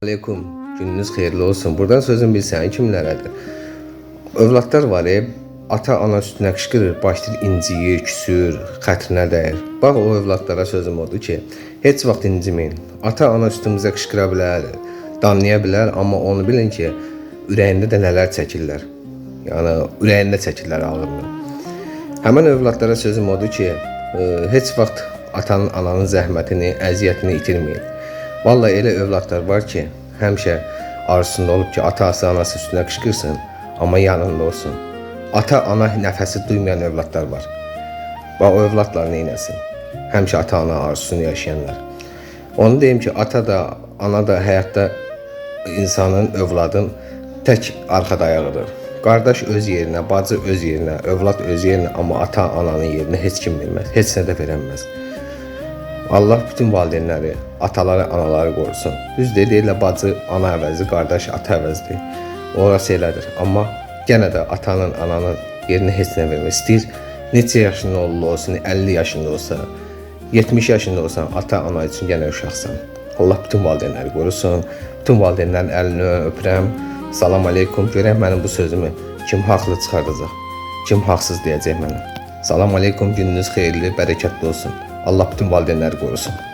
Aleyküm. Gününüz xeyirli olsun. Buradan sözün bilsən kimlərədir? Övladlar var, ata-ana üstünə qışqırır, başlayır inciyir, küsür, xətrinə dəyir. Bax, o övladlara sözüm odur ki, heç vaxt inciməyin. Ata-ana üstümüzə qışqıra bilər, danlaya bilər, amma onu bilin ki, ürəyində də nələr çəkirlər. Yəni, ürəyində çəkirlər ağırını. Həmən övladlara sözüm odur ki, heç vaxt atanın, ananın zəhmətini, əziyyətini itirməyin. Vallahi elə övladlar var ki, həmişə arzusunda olub ki, atası, anası üstünə qışqırsın, amma yanında olsun. Ata-ana nəfəsi duymayan övladlar var. Bax, o övladlar neynəsin? Həmişə ata-ana arzusunu yaşayanlar. Onu deyim ki, ata da, ana da həyatda insanın, övladın tək arxada ayağıdır. Qardaş öz yerinə, bacı öz yerinə, övlad öz yerinə, amma ata-ananın yerinə heç kim verməz, heç nə də verəməz. Allah bütün valideynləri, ataları, anaları qorusun. Düzdür, deyirlər, bacı ana əvəzi, qardaş ata əvəzdir. Orası elədir. Amma yenə də atanın, ananın yerinə heç nə vermək istəyir. Neçə yaşında olsun, 50 yaşında olsa, 70 yaşında olsan, ata, ana üçün yenə uşaqsan. Allah bütün valideynləri qorusun. Bütün valideynlərin əlini öpürəm. Salam aleykum. Görək mənim bu sözümü kim haqlı çıxardacaq, kim haqsız deyəcək mənə. Salam aleykum. Gününüz xeyirli, bərəkətli olsun. Allah bütün valideynləri qorusun.